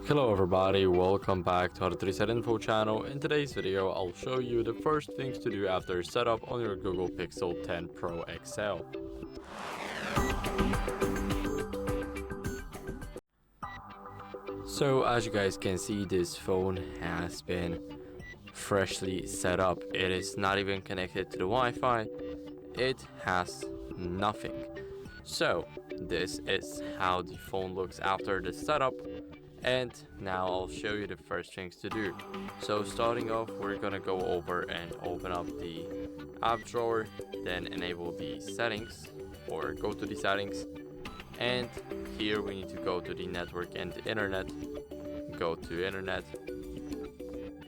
Hello everybody, welcome back to HardReset.Info channel. In today's video, I'll show you the first things to do after setup on your Google Pixel 10 Pro XL. So as you guys can see, this phone has been freshly set up. It is not even connected to the Wi-Fi. It has nothing. So this is how the phone looks after the setup. And now I'll show you the first things to do. So starting off, we're gonna go over and open up the app drawer, then enable the settings or go to the settings. And here we need to go to the network and the internet, go to internet,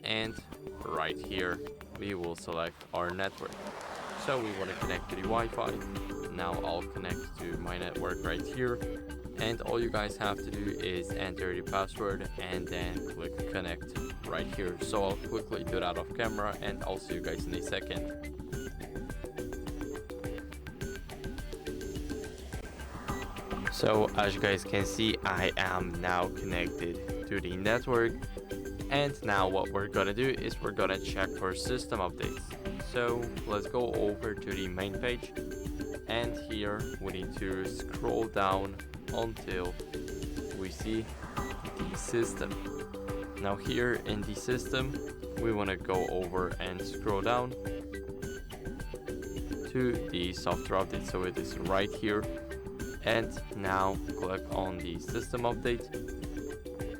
and right here we will select our network. So we want to connect to the Wi-Fi. Now I'll connect to my network right here. And all you guys have to do is enter the password and then click connect right here. So I'll quickly do that off camera and I'll see you guys in a second. So as you guys can see, I am now connected to the network. And now what we're gonna do is we're gonna check for system updates. So let's go over to the main page. And here we need to scroll down until we see the system. Now here in the system, we want to go over and scroll down to the software update. So it is right here. And now click on the system update.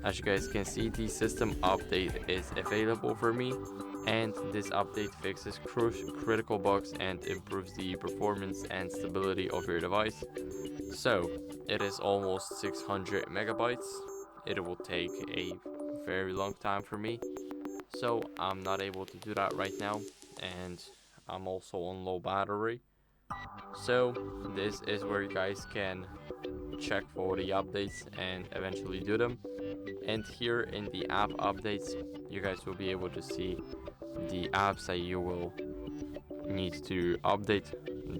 As you guys can see, the system update is available for me. And this update fixes critical bugs and improves the performance and stability of your device. So it is almost 600 megabytes. It will take a very long time for me, so I'm not able to do that right now, and I'm also on low battery. So this is where you guys can check for the updates and eventually do them. And here in the app updates, you guys will be able to see the apps that you will need to update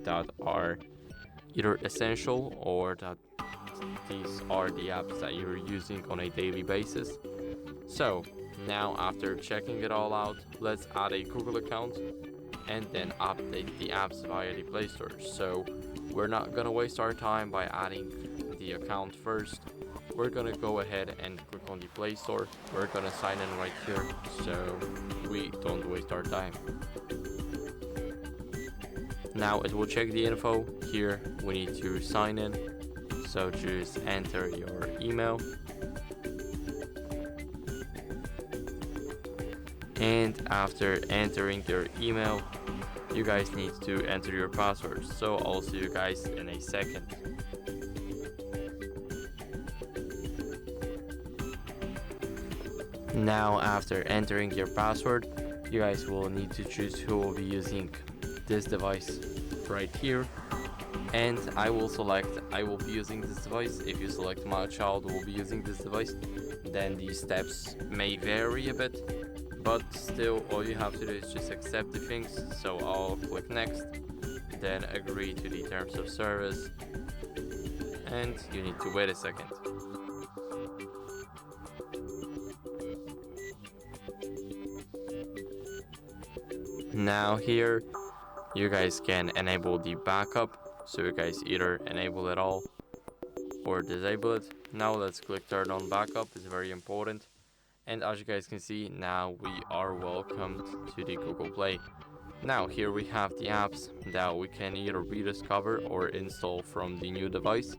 that are either essential or that these are the apps that you're using on a daily basis. So now after checking it all out, let's add a Google account and then update the apps via the Play Store. So we're not gonna waste our time by adding the account first. We're gonna go ahead and click on the Play Store. We're gonna sign in right here so we don't waste our time. Now it will check the info. Here we need to sign in. So just enter your email. And after entering your email, you guys need to enter your password. So I'll see you guys in a second. Now after entering your password, you guys will need to choose who will be using this device right here. And I will select I will be using this device. If you select my child will be using this device, then the steps may vary a bit, but still all you have to do is just accept the things. So I'll click next, then agree to the terms of service, and you need to wait a second. Now here you guys can enable the backup. So you guys either enable it all or disable it. Now let's click turn on backup. It's very important. And as you guys can see, now we are welcomed to the Google Play. Now here we have the apps that we can either rediscover or install from the new device.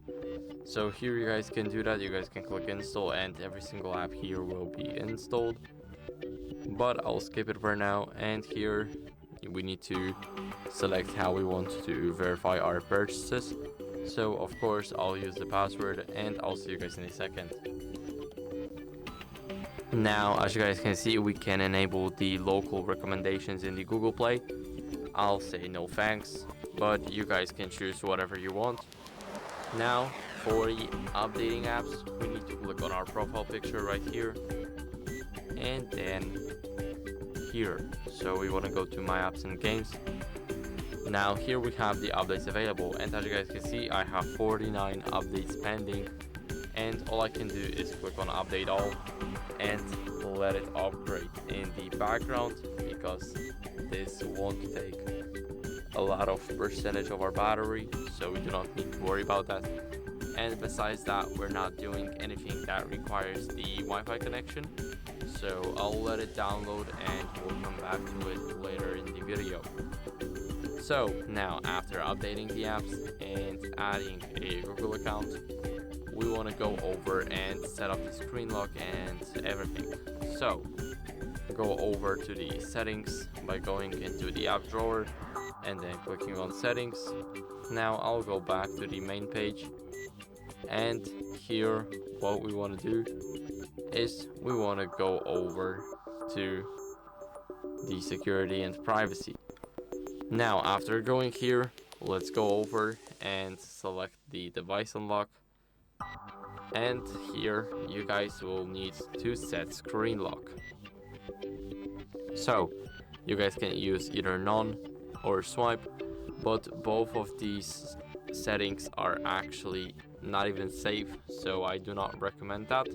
So here you guys can do that. You guys can click install and every single app here will be installed. But I'll skip it for now. And here we need to select how we want to verify our purchases. So of course I'll use the password and I'll see you guys in a second. Now as you guys can see, we can enable the local recommendations in the Google Play. I'll say no thanks, but you guys can choose whatever you want. Now for the updating apps, we need to click on our profile picture right here and then here. So we want to go to my apps and games. Now here we have the updates available, and as you guys can see, I have 49 updates pending, and all I can do is click on update all, and let it upgrade in the background, because this won't take a lot of percentage of our battery, so we do not need to worry about that. And besides that, we're not doing anything that requires the Wi-Fi connection, so I'll let it download and we'll come back to it later in the video. So now, after updating the apps and adding a Google account, we want to go over and set up the screen lock and everything. So go over to the settings by going into the app drawer and then clicking on settings. Now I'll go back to the main page, and here what we want to do is we want to go over to the security and privacy. Now after going here, let's go over and select the device unlock, and here you guys will need to set screen lock. So you guys can use either none or swipe, but both of these settings are actually not even safe, so I do not recommend that.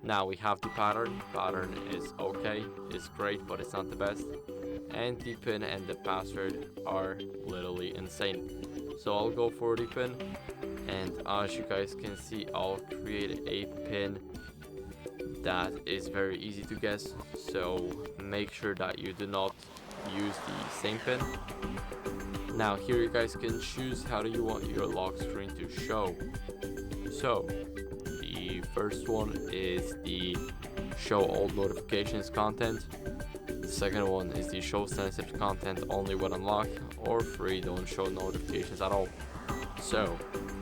Now we have the pattern is okay, it's great, but it's not the best, and the pin and the password are literally insane. So I'll go for the pin, and as you guys can see, I'll create a pin that is very easy to guess, so make sure that you do not use the same pin. Now here you guys can choose how do you want your lock screen to show. So the first one is the show all notifications content. The second one is the show sensitive content only when unlocked, or free, don't show notifications at all. So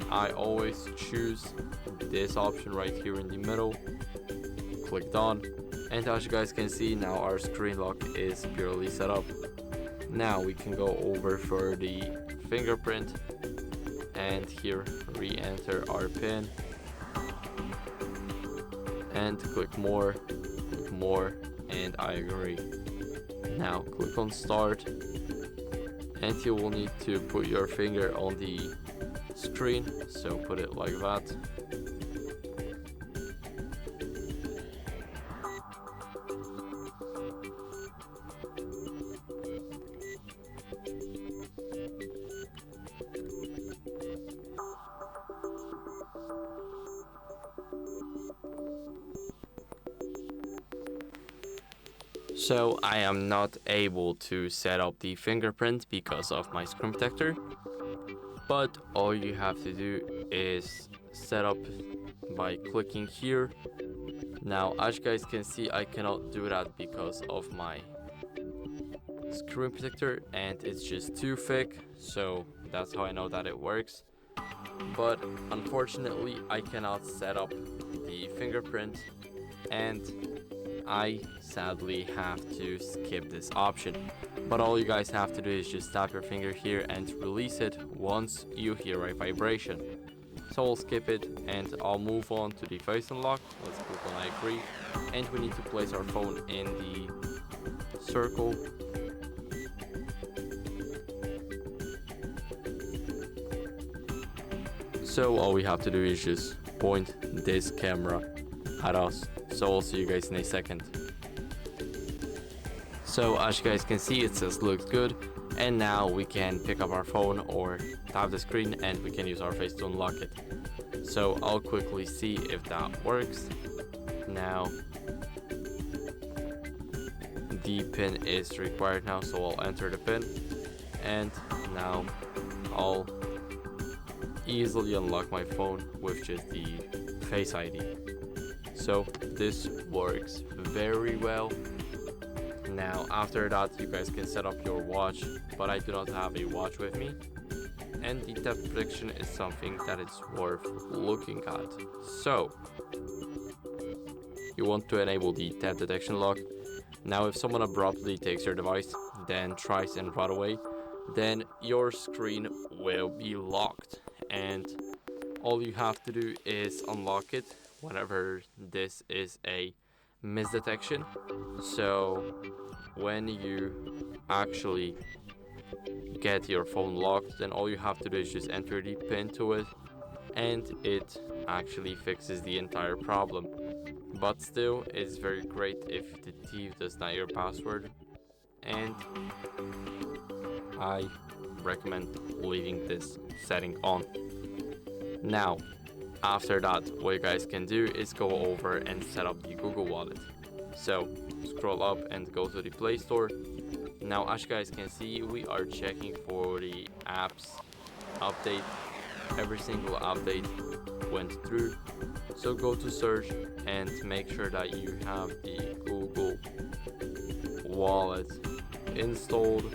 I always choose this option right here in the middle, click done, and as you guys can see, now our screen lock is purely set up. Now we can go over for the fingerprint, and here re-enter our pin, and click more, and I agree. Now click on start, and you will need to put your finger on the screen, so put it like that. So I am not able to set up the fingerprint because of my screen protector, but all you have to do is set up by clicking here. Now as you guys can see, I cannot do that because of my screen protector and it's just too thick, so that's how I know that it works. But unfortunately I cannot set up the fingerprint, and I sadly have to skip this option. But all you guys have to do is just tap your finger here and release it once you hear a vibration. So I'll skip it and I'll move on to the face unlock. Let's click on I agree, and we need to place our phone in the circle. So all we have to do is just point this camera at us. So I'll see you guys in a second. So as you guys can see, it says looks good, and now we can pick up our phone or tap the screen and we can use our face to unlock it. So I'll quickly see if that works. Now the pin is required now, so I'll enter the pin, and now I'll easily unlock my phone with just the Face ID. So this works very well. Now after that, you guys can set up your watch, but I do not have a watch with me, and the theft prediction is something that is worth looking at. So you want to enable the theft detection lock. Now if someone abruptly takes your device, then tries and run away, then your screen will be locked, and all you have to do is unlock it whenever this is a misdetection. So when you actually get your phone locked, then all you have to do is just enter the pin to it, and it actually fixes the entire problem. but still it's very great if the thief does not your password, and I recommend leaving this setting on. Now after that, what you guys can do is go over and set up the Google Wallet. So scroll up and go to the Play Store. Now as you guys can see, we are checking for the apps update. Every single update went through. So go to search and make sure that you have the Google Wallet installed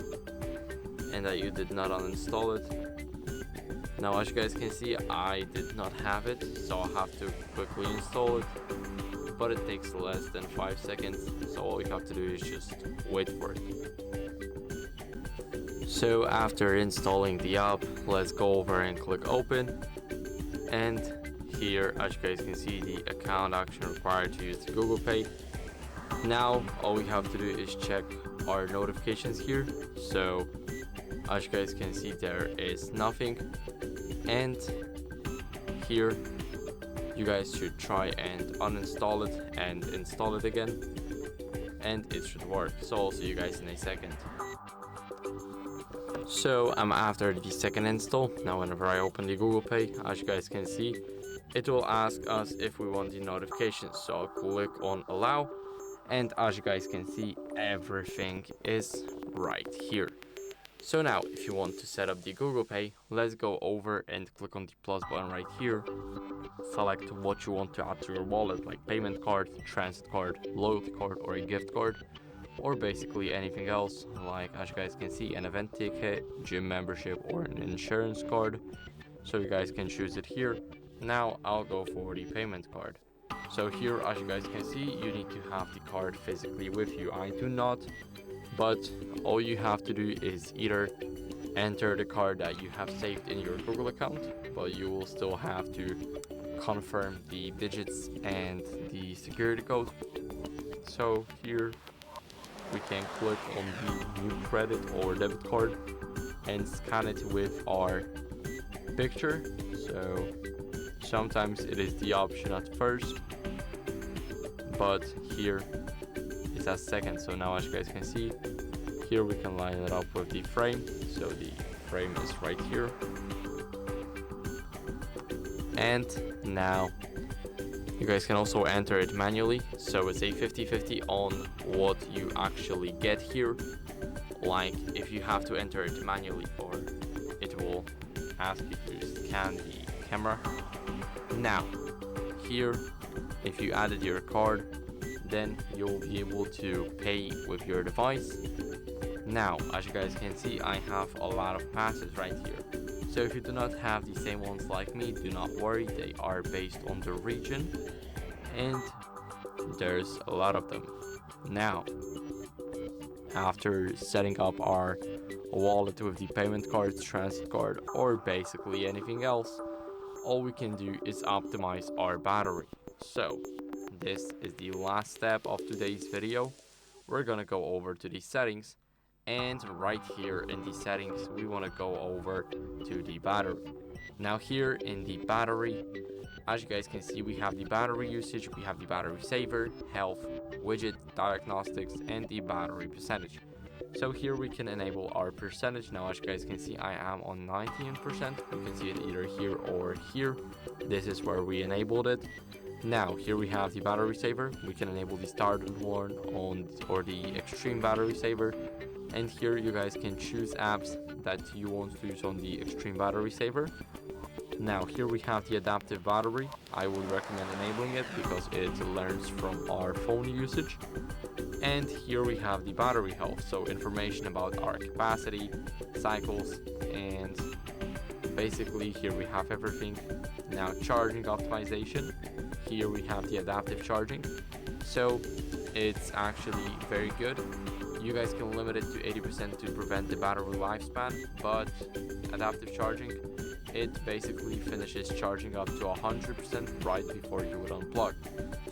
and that you did not uninstall it. Now as you guys can see, I did not have it, so I'll have to quickly install it, but it takes less than 5 seconds, so all you have to do is just wait for it. So after installing the app, let's go over and click open, and here as you guys can see, the account action required to use the Google Pay. Now all we have to do is check our notifications here. So as you guys can see, there is nothing, and here you guys should try and uninstall it and install it again, and it should work. So I'll see you guys in a second. So I'm after the second install. Now whenever I open the Google Pay, as you guys can see, it will ask us if we want the notifications. So I'll click on allow, and as you guys can see, everything is right here. So now if you want to set up the Google Pay, let's go over and click on the plus button right here. Select what you want to add to your wallet, like payment card, transit card, loyalty card, or a gift card, or basically anything else, like as you guys can see, an event ticket, gym membership, or an insurance card. So you guys can choose it here. Now I'll go for the payment card. So here as you guys can see, you need to have the card physically with you. I do not, but all you have to do is either enter the card that you have saved in your Google account, but you will still have to confirm the digits and the security code. So here we can click on the new credit or debit card and scan it with our picture. So sometimes it is the option at first, but here it's at second. So now as you guys can see, here we can line it up with the frame. So the frame is right here, and now you guys can also enter it manually. So it's a 50-50 on what you actually get here. Like if you have to enter it manually, or it will ask you to scan the camera. Now here, if you added your card, then you'll be able to pay with your device. Now as you guys can see, I have a lot of passes right here. So if you do not have the same ones like me, do not worry, they are based on the region, and there's a lot of them. Now after setting up our wallet with the payment card, transit card, or basically anything else, all we can do is optimize our battery. So this is the last step of today's video. We're gonna go over to the settings, and right here in the settings we want to go over to the battery. Now here in the battery, as you guys can see, we have the battery usage, we have the battery saver, health, widget, diagnostics, and the battery percentage. So here we can enable our percentage. Now as you guys can see, I am on 19%. You can see it either here or here. This is where we enabled it. Now here we have the battery saver. We can enable the standard one or the extreme battery saver, and here you guys can choose apps that you want to use on the extreme battery saver. Now here we have the adaptive battery. I would recommend enabling it because it learns from our phone usage. And here we have the battery health, so information about our capacity, cycles, and basically here we have everything. Now charging optimization, here we have the adaptive charging, so it's actually very good. You guys can limit it to 80% to prevent the battery lifespan, but adaptive charging, it basically finishes charging up to 100% right before you would unplug.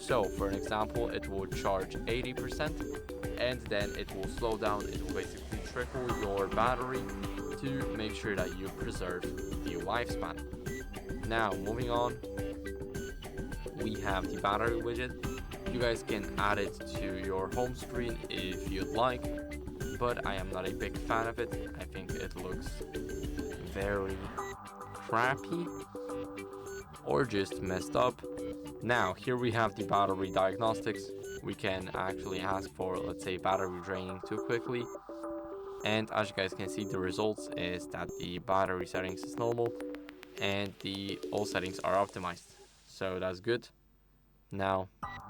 So for an example, it will charge 80% and then it will slow down. It will basically trickle your battery to make sure that you preserve the lifespan. Now moving on, we have the battery widget. You guys can add it to your home screen if you'd like, but I am not a big fan of it. I think it looks very crappy or just messed up. Now here we have the battery diagnostics. We can actually ask for, let's say, battery draining too quickly, and as you guys can see, the results is that the battery settings is normal and all settings are optimized, so that's good. Now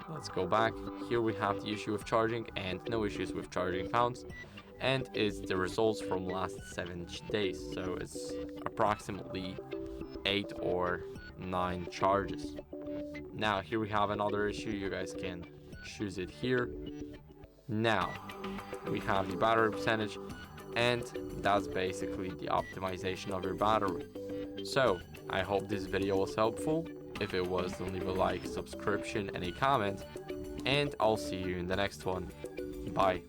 let's go back. Here we have the issue with charging and no issues with charging found, and it's the results from last 7 days, so it's approximately 8 or 9 charges. Now here we have another issue. You guys can choose it here. Now we have the battery percentage, and that's basically the optimization of your battery. So I hope this video was helpful. If it was, then leave a like, subscription, and a comment, and I'll see you in the next one. Bye.